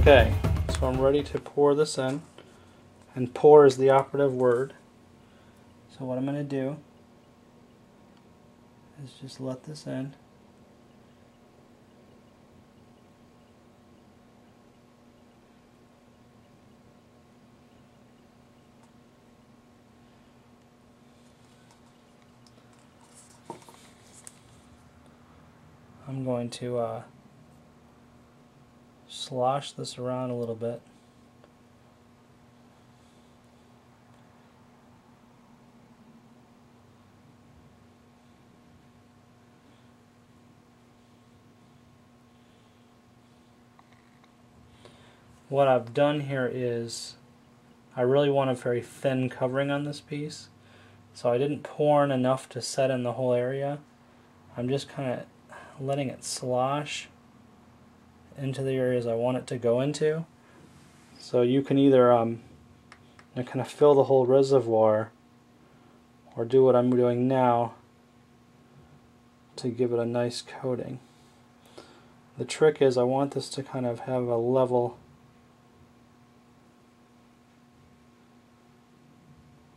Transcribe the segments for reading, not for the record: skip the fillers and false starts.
Okay, so I'm ready to pour this in, and pour is the operative word. So what I'm going to do is just let this in. I'm going to slosh this around a little bit. What I've done here is I really want a very thin covering on this piece, so I didn't pour in enough to set in the whole area. I'm just kind of letting it slosh into the areas I want it to go into. So you can either kind of fill the whole reservoir, or do what I'm doing now to give it a nice coating. The trick is I want this to kind of have a level.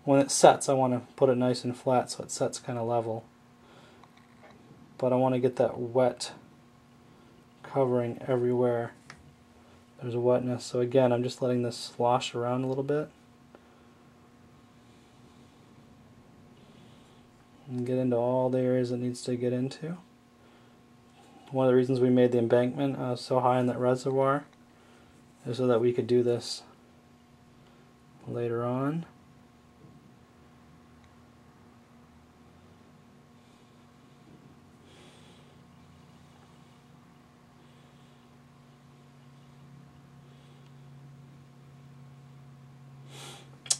When it sets, I want to put it nice and flat so it sets kind of level. But I want to get that wet covering everywhere there's a wetness. So again, I'm just letting this slosh around a little bit and get into all the areas it needs to get into. One of the reasons we made the embankment so high in that reservoir is so that we could do this later on.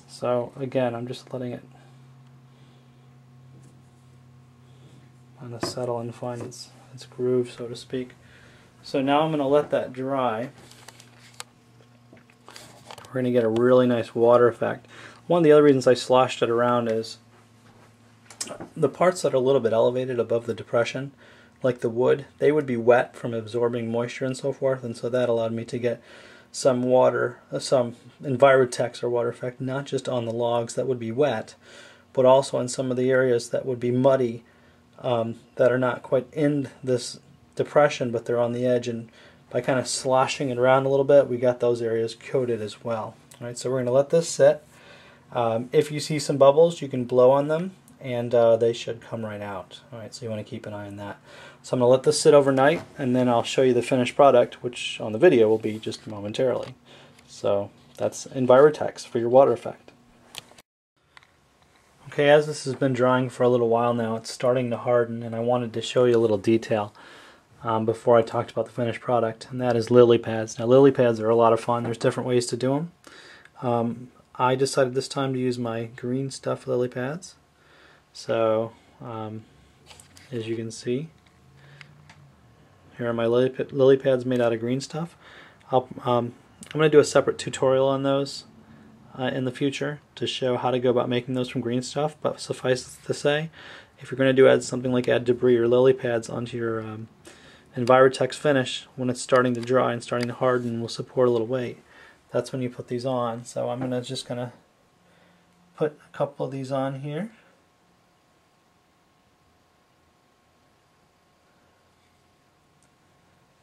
So again, I'm just letting it kind of settle and find its groove, so to speak. So now I'm going to let that dry. We're going to get a really nice water effect. One of the other reasons I sloshed it around is the parts that are a little bit elevated above the depression, like the wood, they would be wet from absorbing moisture and so forth, and so that allowed me to get some water, some Envirotex or water effect, not just on the logs that would be wet, but also in some of the areas that would be muddy, that are not quite in this depression, but they're on the edge, and by kind of sloshing it around a little bit, we got those areas coated as well. All right, so we're going to let this sit. If you see some bubbles, you can blow on them, and they should come right out. All right, so you want to keep an eye on that. So I'm going to let this sit overnight, and then I'll show you the finished product, which on the video will be just momentarily. So that's Envirotex for your water effect. Okay, as this has been drying for a little while now, it's starting to harden, and I wanted to show you a little detail before I talked about the finished product, and that is lily pads. Now, lily pads are a lot of fun. There's different ways to do them. I decided this time to use my green stuff lily pads. So, as you can see, here are my lily pads made out of green stuff. I'm going to do a separate tutorial on those in the future to show how to go about making those from green stuff, but suffice to say, if you're going to add something like add debris or lily pads onto your Envirotex finish, when it's starting to dry and starting to harden and will support a little weight, that's when you put these on. So I'm just going to put a couple of these on here.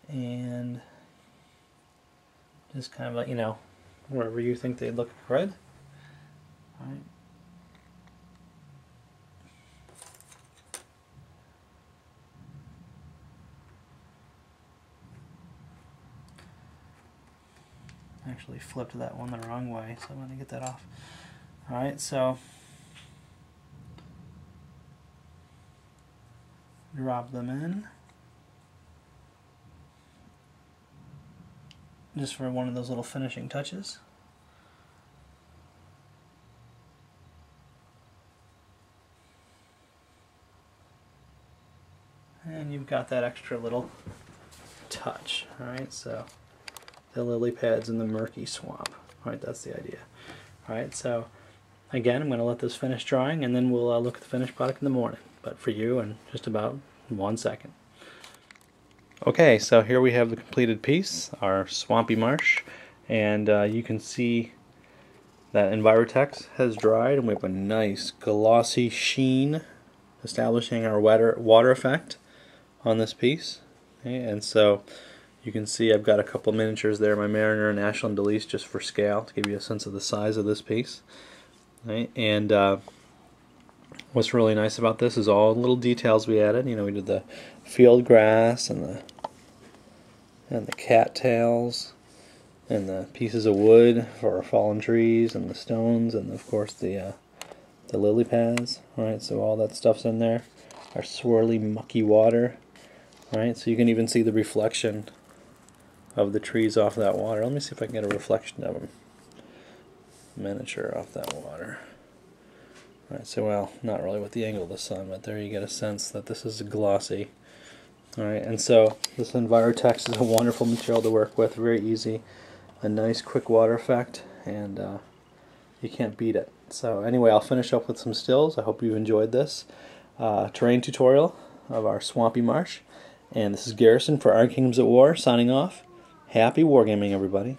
And just kind of let you know wherever you think they look good. All right. Actually flipped that one the wrong way, so I'm going to get that off. All right, so drop them in. Just for one of those little finishing touches. And you've got that extra little touch. Alright, so the lily pads in the Mucky Swamp. Alright, that's the idea. Alright, so again, I'm going to let this finish drying, and then we'll look at the finished product in the morning. But for you, in just about 1 second. Okay, so here we have the completed piece, our swampy marsh, and you can see that Envirotex has dried, and we have a nice glossy sheen establishing our water effect on this piece. Okay, and so you can see I've got a couple miniatures there, my Mariner and Ashland Delise, just for scale, to give you a sense of the size of this piece. Okay, and what's really nice about this is all the little details we added. You know, we did the field grass and the cattails and the pieces of wood for our fallen trees and the stones, and of course the lily pads. Right, so all that stuff's in there. Our swirly mucky water. Right, so you can even see the reflection of the trees off that water. Let me see if I can get a reflection of them. Miniature off that water. Right, so well, not really with the angle of the sun, but there you get a sense that this is glossy. Alright, and so this Envirotex is a wonderful material to work with, very easy, a nice quick water effect, and you can't beat it. So anyway, I'll finish up with some stills. I hope you enjoyed this terrain tutorial of our swampy marsh. And this is Garrison for Iron Kingdoms at War, signing off. Happy wargaming, everybody.